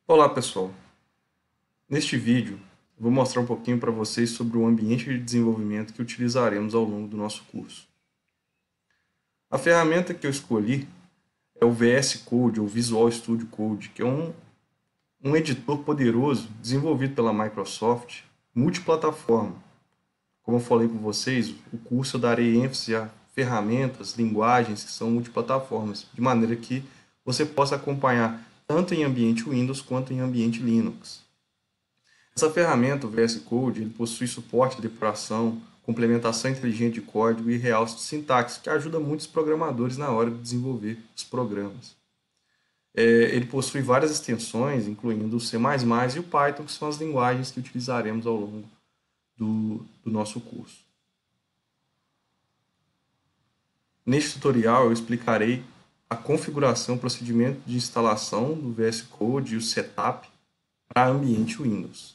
Olá pessoal, neste vídeo eu vou mostrar um pouquinho para vocês sobre o ambiente de desenvolvimento que utilizaremos ao longo do nosso curso. A ferramenta que eu escolhi é o VS Code ou Visual Studio Code, que é um editor poderoso desenvolvido pela Microsoft, multiplataforma. Como eu falei com vocês, o curso eu darei ênfase a ferramentas, linguagens que são multiplataformas, de maneira que você possa acompanhar tanto em ambiente Windows quanto em ambiente Linux. Essa ferramenta, o VS Code, ele possui suporte de depuração, complementação inteligente de código e realce de sintaxe, que ajuda muitos programadores na hora de desenvolver os programas. Ele possui várias extensões, incluindo o C++ e o Python, que são as linguagens que utilizaremos ao longo do nosso curso. Neste tutorial eu explicarei a configuração, procedimento de instalação do VS Code e o setup para ambiente Windows.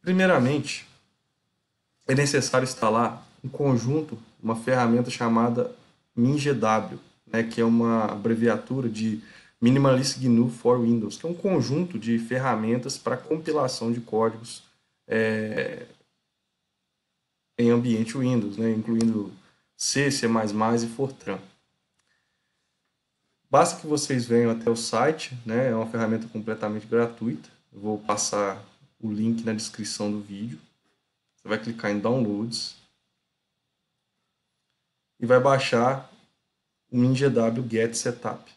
Primeiramente, é necessário instalar um conjunto, uma ferramenta chamada MinGW, que é uma abreviatura de Minimalist GNU for Windows, que é um conjunto de ferramentas para compilação de códigos em ambiente Windows, incluindo C, C++ e Fortran. Basta que vocês venham até o site, é uma ferramenta completamente gratuita. Eu vou passar o link na descrição do vídeo. Você vai clicar em Downloads e vai baixar o MinGW Get Setup.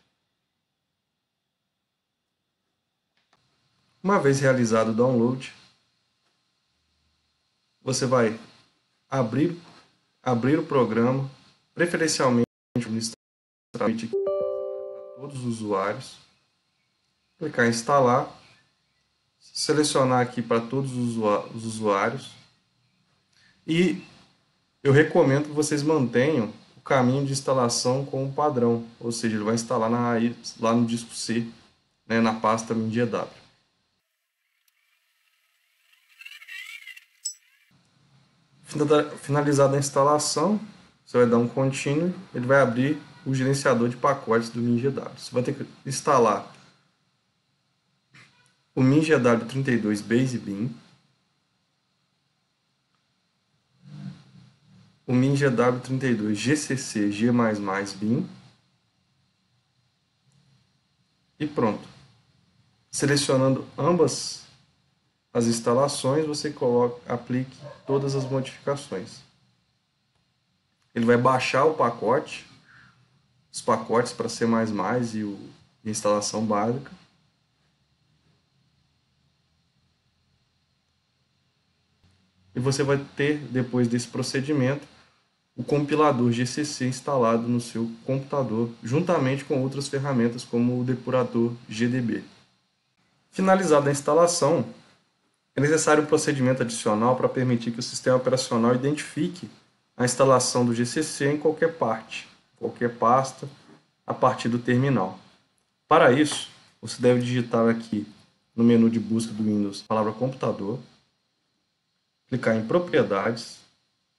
Uma vez realizado o download, você vai abrir o programa, preferencialmente para todos os usuários, clicar em instalar, selecionar aqui para todos os usuários e eu recomendo que vocês mantenham o caminho de instalação como padrão, ou seja, ele vai instalar lá no disco C, na pasta MinGW. Finalizada a instalação, você vai dar um continue, ele vai abrir o gerenciador de pacotes do MinGW. Você vai ter que instalar o MinGW 32 Base Bin, o MinGW 32 GCC G++ Bin e pronto. Selecionando ambas as instalações, você aplique todas as modificações. Ele vai baixar o pacote, os pacotes para C++ e a instalação básica. E você vai ter, depois desse procedimento, o compilador GCC instalado no seu computador, juntamente com outras ferramentas como o depurador GDB. Finalizada a instalação, é necessário um procedimento adicional para permitir que o sistema operacional identifique a instalação do GCC em qualquer parte, qualquer pasta, a partir do terminal. Para isso, você deve digitar aqui no menu de busca do Windows a palavra computador, clicar em propriedades,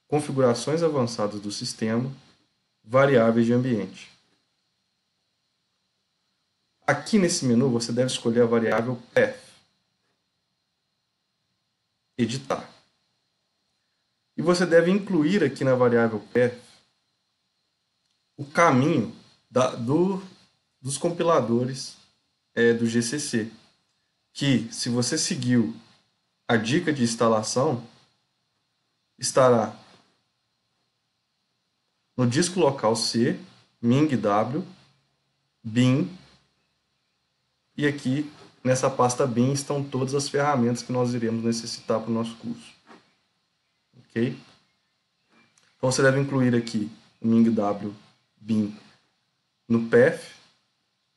configurações avançadas do sistema, variáveis de ambiente. Aqui nesse menu você deve escolher a variável path, editar. E você deve incluir aqui na variável path o caminho dos compiladores do GCC, que se você seguiu a dica de instalação, estará no disco local C, MinGW, bin, e aqui nessa pasta bin estão todas as ferramentas que nós iremos necessitar para o nosso curso. Ok? Então você deve incluir aqui o MinGW bin no path,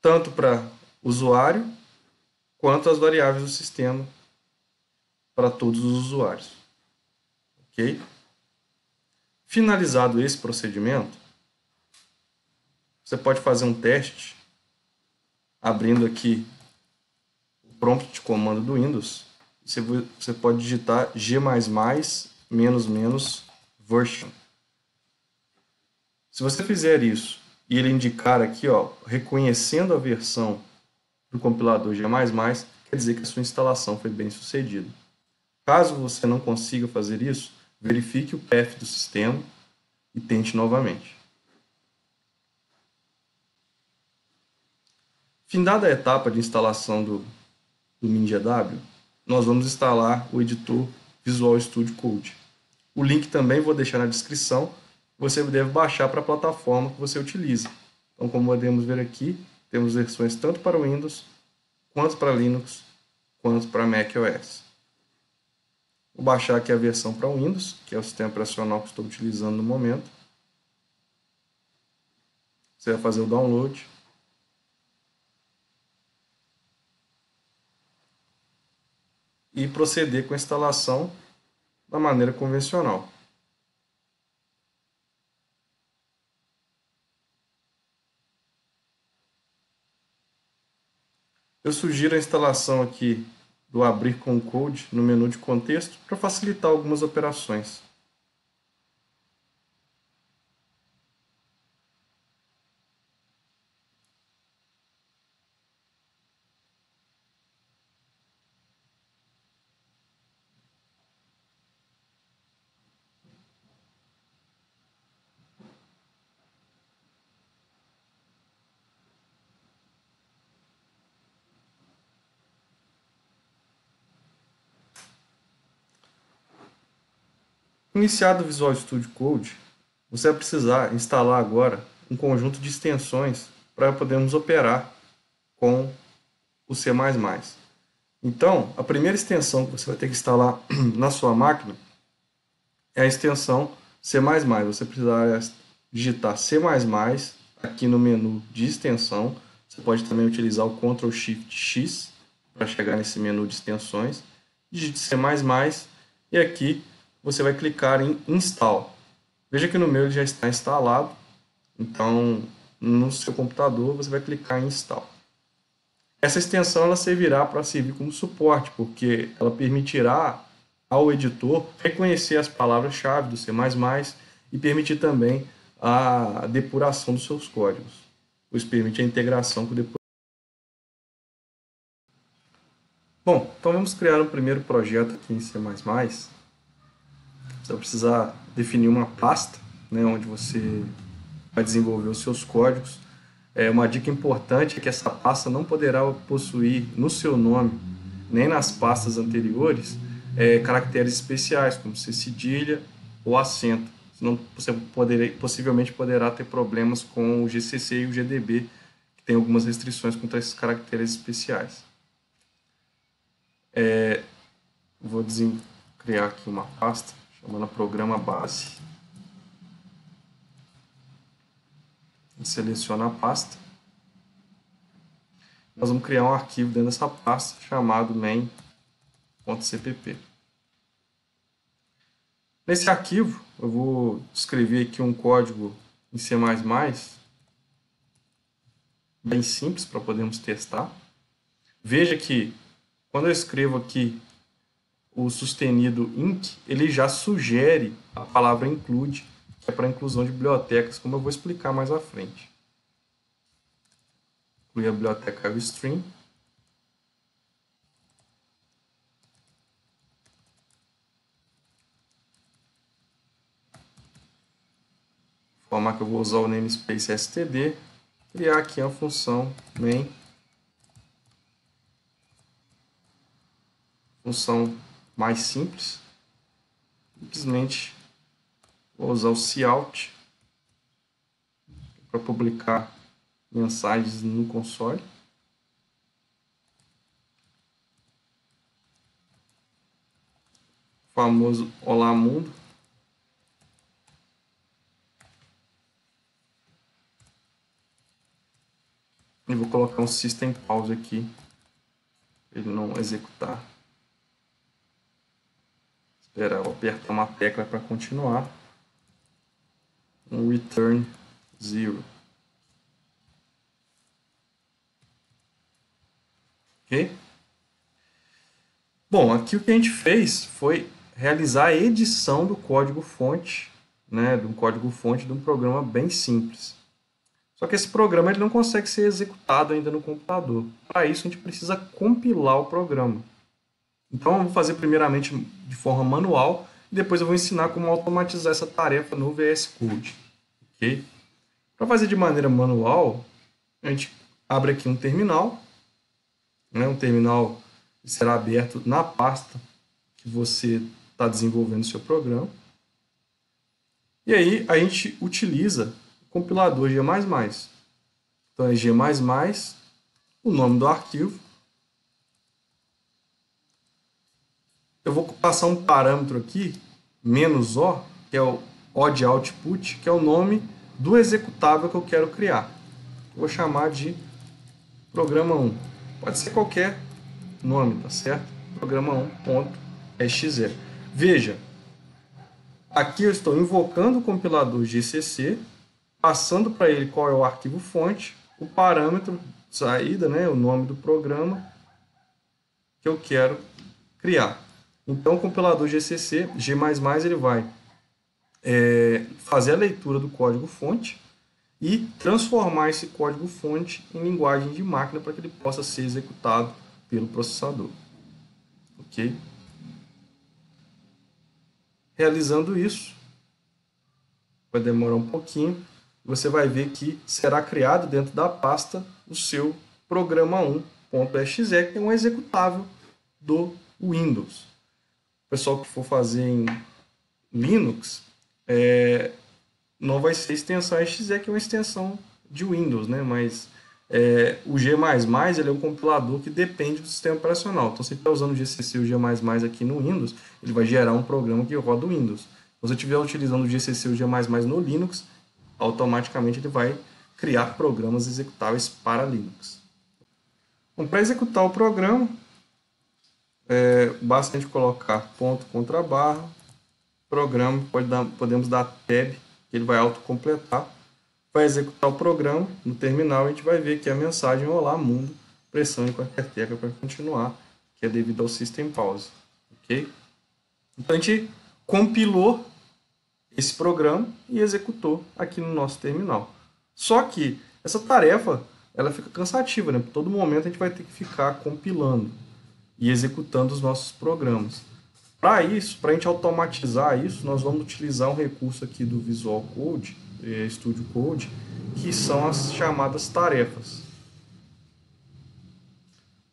tanto para usuário quanto as variáveis do sistema para todos os usuários. Ok? Finalizado esse procedimento, você pode fazer um teste abrindo aqui o prompt de comando do Windows. Você pode digitar g++ version. Se você fizer isso e ele indicar aqui, reconhecendo a versão do compilador G++, quer dizer que a sua instalação foi bem sucedida. Caso você não consiga fazer isso, verifique o path do sistema e tente novamente. Findada a etapa de instalação do MinGW, nós vamos instalar o editor Visual Studio Code. O link também vou deixar na descrição. Você deve baixar para a plataforma que você utiliza. Então, como podemos ver aqui, temos versões tanto para Windows, quanto para Linux, quanto para macOS. Vou baixar aqui a versão para Windows, que é o sistema operacional que estou utilizando no momento. Você vai fazer o download. E proceder com a instalação da maneira convencional. Eu sugiro a instalação aqui do abrir com code no menu de contexto para facilitar algumas operações. Iniciado o Visual Studio Code, você vai precisar instalar agora um conjunto de extensões para podermos operar com o C++. Então, a primeira extensão que você vai ter que instalar na sua máquina é a extensão C++. Você precisará digitar C++ aqui no menu de extensão. Você pode também utilizar o Ctrl Shift X para chegar nesse menu de extensões. Digite C++ e aqui você vai clicar em Install. Veja que no meu ele já está instalado, então no seu computador você vai clicar em Install. Essa extensão ela servirá para servir como suporte, porque ela permitirá ao editor reconhecer as palavras-chave do C++ e permitir também a depuração dos seus códigos, pois permite a integração com o depurador. Bom, então vamos criar um primeiro projeto aqui em C++. Você vai precisar definir uma pasta, né, onde você vai desenvolver os seus códigos. Uma dica importante é que essa pasta não poderá possuir no seu nome, nem nas pastas anteriores, caracteres especiais, como ser cedilha ou acento. Senão você possivelmente poderá ter problemas com o GCC e o GDB, que tem algumas restrições contra esses caracteres especiais. Vou criar aqui uma pasta chamando programa base. Seleciona a pasta. Nós vamos criar um arquivo dentro dessa pasta chamado main.cpp. Nesse arquivo, eu vou escrever aqui um código em C++, bem simples para podermos testar. Veja que quando eu escrevo aqui o sustenido inc, ele já sugere a palavra include, que é para inclusão de bibliotecas, como eu vou explicar mais à frente. Incluir a biblioteca IOStream. Formar que eu vou usar o namespace std, criar aqui a função main, função mais simples, simplesmente vou usar o cout para publicar mensagens no console. O famoso Olá Mundo. E vou colocar um system pause aqui, para ele não executar. Esperar eu apertar uma tecla para continuar. Um return 0. Ok? Bom, aqui o que a gente fez foi realizar a edição do código-fonte, né, de um código-fonte de um programa bem simples. Só que esse programa ele não consegue ser executado ainda no computador. Para isso, a gente precisa compilar o programa. Então, eu vou fazer primeiramente de forma manual e depois eu vou ensinar como automatizar essa tarefa no VS Code. Ok? Para fazer de maneira manual, a gente abre aqui um terminal. Um terminal será aberto na pasta que você está desenvolvendo o seu programa. E aí a gente utiliza o compilador G++. Então é G++, o nome do arquivo. Eu vou passar um parâmetro aqui, "-o", que é o O de output, que é o nome do executável que eu quero criar. Eu vou chamar de programa 1. Pode ser qualquer nome, tá certo? Programa 1.exe. Veja, aqui eu estou invocando o compilador GCC, passando para ele qual é o arquivo fonte, o parâmetro saída, né, o nome do programa que eu quero criar. Então, o compilador GCC, G++, ele vai fazer a leitura do código-fonte e transformar esse código-fonte em linguagem de máquina para que ele possa ser executado pelo processador. Ok? Realizando isso, vai demorar um pouquinho, você vai ver que será criado dentro da pasta o seu programa 1.exe, que é um executável do Windows. O pessoal que for fazer em Linux, não vai ser extensão exe, que é uma extensão de Windows, né? Mas o G++ ele é um compilador que depende do sistema operacional. Então, se você está usando o GCC e o G++ aqui no Windows, ele vai gerar um programa que roda o Windows. Se você estiver utilizando o GCC e o G++ no Linux, automaticamente ele vai criar programas executáveis para Linux. Bom, para executar o programa, basta a gente colocar ponto contra barra, programa, podemos dar tab, que ele vai autocompletar, vai executar o programa no terminal, a gente vai ver que a mensagem "Olá mundo", pressione qualquer tecla para continuar, que é devido ao System Pause. Ok? Então a gente compilou esse programa e executou aqui no nosso terminal. Só que essa tarefa ela fica cansativa, né? Todo momento a gente vai ter que ficar compilando e executando os nossos programas. Para isso, para a gente automatizar isso, nós vamos utilizar um recurso aqui do Visual Code, Studio Code, que são as chamadas tarefas.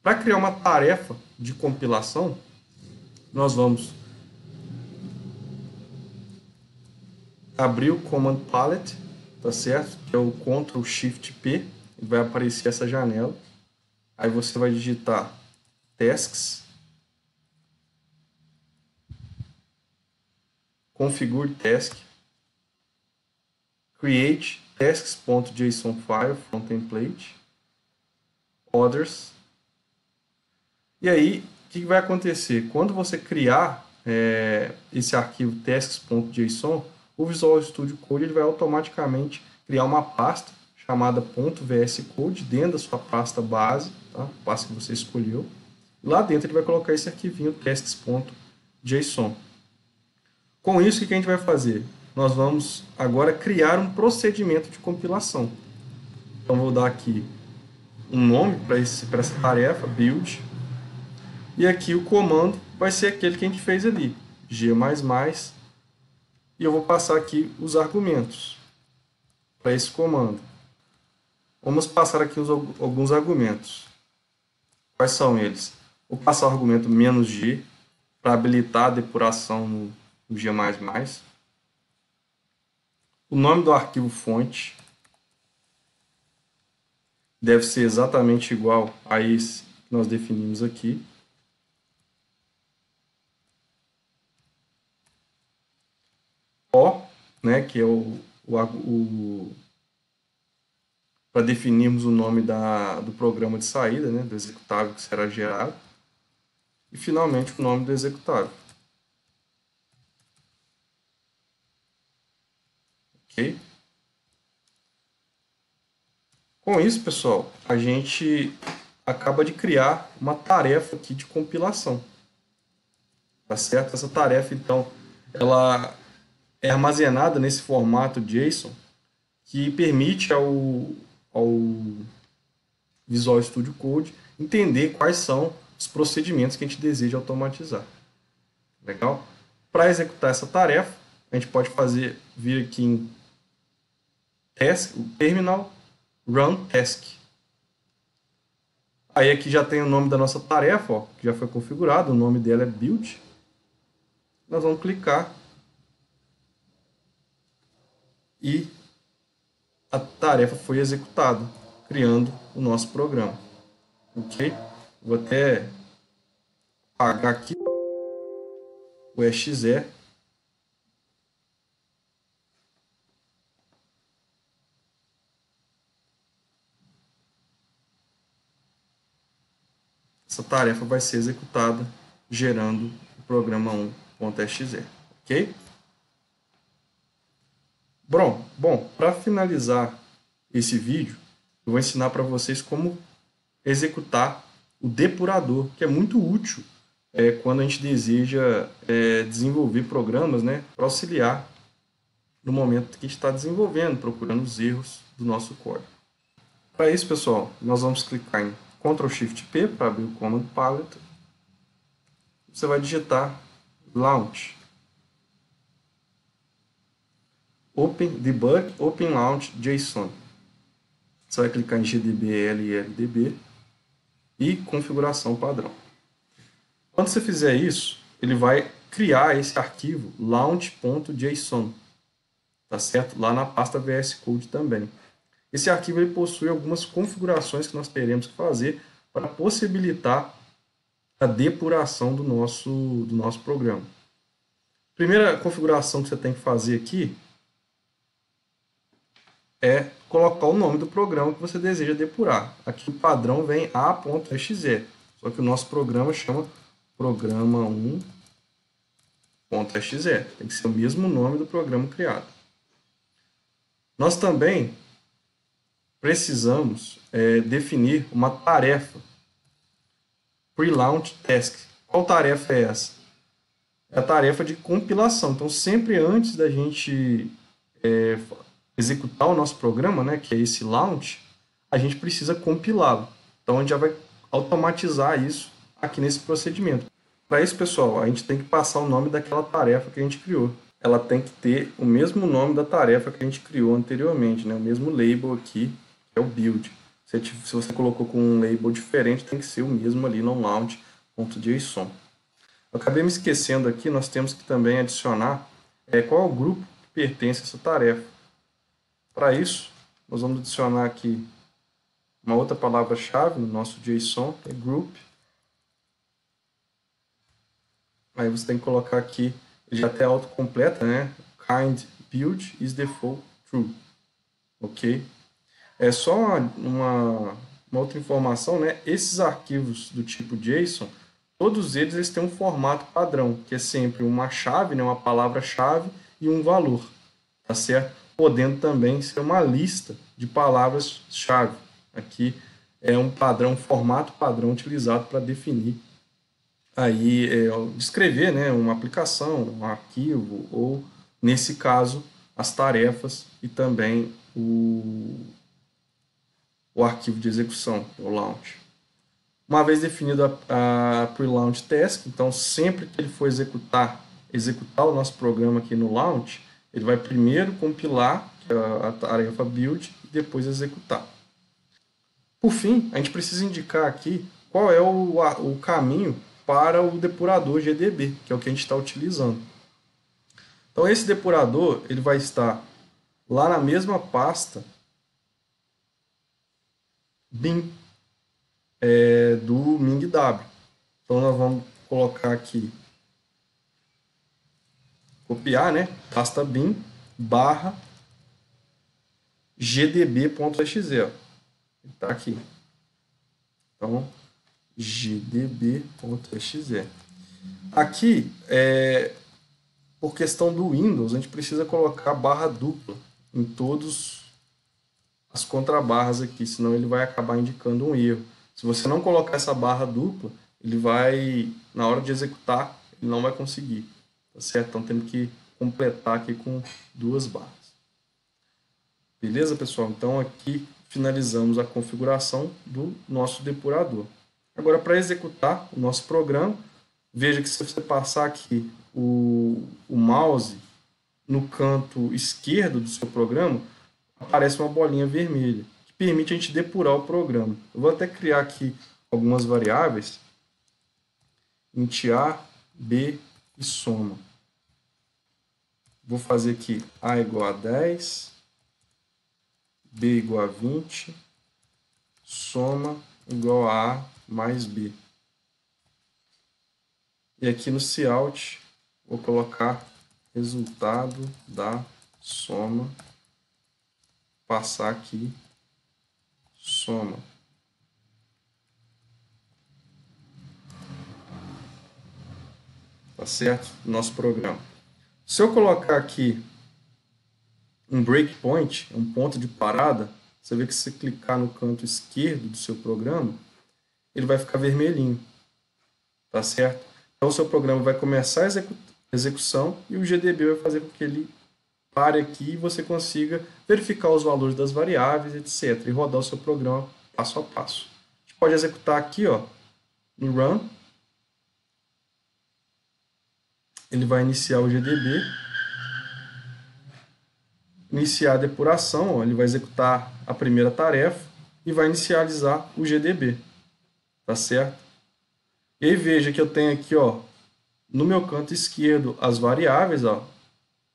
Para criar uma tarefa de compilação, nós vamos abrir o Command Palette, tá certo? Que é o Ctrl Shift P, e vai aparecer essa janela. Aí você vai digitar Tasks, Configure Task, Create Tasks.json file from template, Others. E aí, o que vai acontecer? Quando você criar esse arquivo tasks.json, o Visual Studio Code ele vai automaticamente criar uma pasta chamada .vscode dentro da sua pasta base, tá? Pasta que você escolheu. E lá dentro ele vai colocar esse arquivinho tasks.json. Com isso, o que a gente vai fazer? Nós vamos agora criar um procedimento de compilação. Então, vou dar aqui um nome para essa tarefa, build. E aqui o comando vai ser aquele que a gente fez ali, G++. E eu vou passar aqui os argumentos para esse comando. Vamos passar aqui alguns argumentos. Quais são eles? Vou passar o argumento "-g", para habilitar a depuração no G++. O nome do arquivo fonte deve ser exatamente igual a esse que nós definimos aqui. O, né, que é para definirmos o nome do programa de saída, né, do executável que será gerado. E, finalmente, o nome do executável. Ok? Com isso, pessoal, a gente acaba de criar uma tarefa aqui de compilação. Tá certo? Essa tarefa, então, ela é armazenada nesse formato JSON, que permite ao Visual Studio Code entender quais são os procedimentos que a gente deseja automatizar. Legal? Para executar essa tarefa, a gente pode vir aqui em task, terminal, run task. Aí aqui já tem o nome da nossa tarefa, ó, que já foi configurado, o nome dela é build. Nós vamos clicar e a tarefa foi executada, criando o nosso programa. Ok? Vou até apagar aqui o exe. Essa tarefa vai ser executada gerando o programa 1.exe. Ok? Bom, para finalizar esse vídeo, eu vou ensinar para vocês como executar o depurador, que é muito útil quando a gente deseja desenvolver programas, né, para auxiliar no momento que a gente está desenvolvendo, procurando os erros do nosso código. Para isso, pessoal, nós vamos clicar em Ctrl Shift P para abrir o Command Palette. Você vai digitar Launch. Open Debug, Open Launch JSON. Você vai clicar em GDB-L e LDB e configuração padrão. Quando você fizer isso, ele vai criar esse arquivo launch.json, tá certo? Lá na pasta VS Code também. Esse arquivo ele possui algumas configurações que nós teremos que fazer para possibilitar a depuração do nosso programa. Primeira configuração que você tem que fazer aqui é colocar o nome do programa que você deseja depurar. Aqui o padrão vem a.exe, só que o nosso programa chama programa 1.exe. Tem que ser o mesmo nome do programa criado. Nós também precisamos definir uma tarefa pre-launch task. Qual tarefa é essa? É a tarefa de compilação. Então, sempre antes da gente executar o nosso programa, né, que é esse launch, a gente precisa compilá-lo. Então, a gente já vai automatizar isso aqui nesse procedimento. Para isso, pessoal, a gente tem que passar o nome daquela tarefa que a gente criou. Ela tem que ter o mesmo nome da tarefa que a gente criou anteriormente, né? O mesmo label aqui, que é o build. Se você colocou com um label diferente, tem que ser o mesmo ali no launch.json. Eu acabei me esquecendo aqui, nós temos que também adicionar qual é o grupo que pertence a essa tarefa. Para isso, nós vamos adicionar aqui uma outra palavra-chave no nosso JSON, que é group. Aí você tem que colocar aqui, ele já até autocompleta, né? Kind build is default true. Ok? É só uma outra informação, né? Esses arquivos do tipo JSON, todos eles têm um formato padrão, que é sempre uma chave, né? Uma palavra-chave e um valor, tá certo? Podendo também ser uma lista de palavras-chave. Aqui é um padrão, um formato padrão utilizado para definir aí descrever, né, uma aplicação, um arquivo ou, nesse caso, as tarefas e também o arquivo de execução, o launch. Uma vez definido a pre-launch task, então sempre que ele for executar o nosso programa aqui no launch, ele vai primeiro compilar a tarefa build e depois executar. Por fim, a gente precisa indicar aqui qual é o caminho para o depurador GDB, que é o que a gente está utilizando. Então, esse depurador ele vai estar lá na mesma pasta bin do MingW. Então, nós vamos colocar aqui, copiar, né? Pasta bin barra gdb.exe. Está aqui. Então, gdb.exe. Aqui, por questão do Windows, a gente precisa colocar barra dupla em todas as contrabarras aqui, senão ele vai acabar indicando um erro. Se você não colocar essa barra dupla, ele vai, na hora de executar, ele não vai conseguir. Tá certo? Então temos que completar aqui com duas barras. Beleza, pessoal? Então aqui finalizamos a configuração do nosso depurador. Agora, para executar o nosso programa, veja que se você passar aqui o mouse no canto esquerdo do seu programa, aparece uma bolinha vermelha, que permite a gente depurar o programa. Eu vou até criar aqui algumas variáveis, int A, B e soma. Vou fazer aqui A igual a 10, B igual a 20, soma igual a A mais B. E aqui no cout, vou colocar resultado da soma, passar aqui, soma. Tá certo? Nosso programa. Se eu colocar aqui um breakpoint, um ponto de parada, você vê que se clicar no canto esquerdo do seu programa, ele vai ficar vermelhinho. Tá certo? Então o seu programa vai começar a execução e o GDB vai fazer com que ele pare aqui e você consiga verificar os valores das variáveis, etc. E rodar o seu programa passo a passo. A gente pode executar aqui, ó, no Run. Ele vai iniciar o GDB. Iniciar a depuração, ó, ele vai executar a primeira tarefa e vai inicializar o GDB. Tá certo? E aí veja que eu tenho aqui, ó, no meu canto esquerdo as variáveis, ó,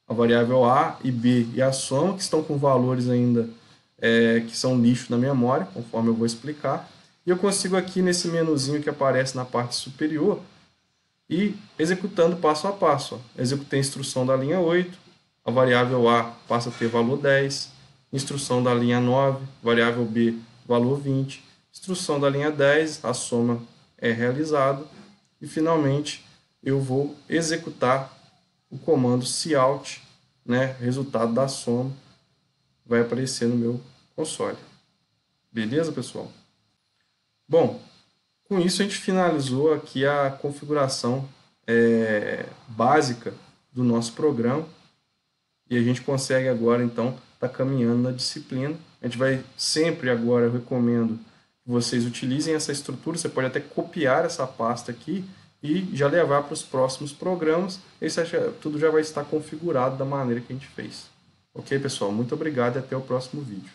a variável A e B e a soma, que estão com valores ainda que são lixo na memória, conforme eu vou explicar. E eu consigo aqui nesse menuzinho que aparece na parte superior ir executando passo a passo. Ó. Executei a instrução da linha 8, a variável A passa a ter valor 10, instrução da linha 9, variável B, valor 20, instrução da linha 10, a soma é realizada, e finalmente eu vou executar o comando cout, né, resultado da soma, vai aparecer no meu console. Beleza, pessoal? Bom, com isso a gente finalizou aqui a configuração básica do nosso programa e a gente consegue agora então estar caminhando na disciplina. A gente vai sempre agora, eu recomendo que vocês utilizem essa estrutura, você pode até copiar essa pasta aqui e já levar para os próximos programas, esse tudo já vai estar configurado da maneira que a gente fez. Ok, pessoal? Muito obrigado e até o próximo vídeo.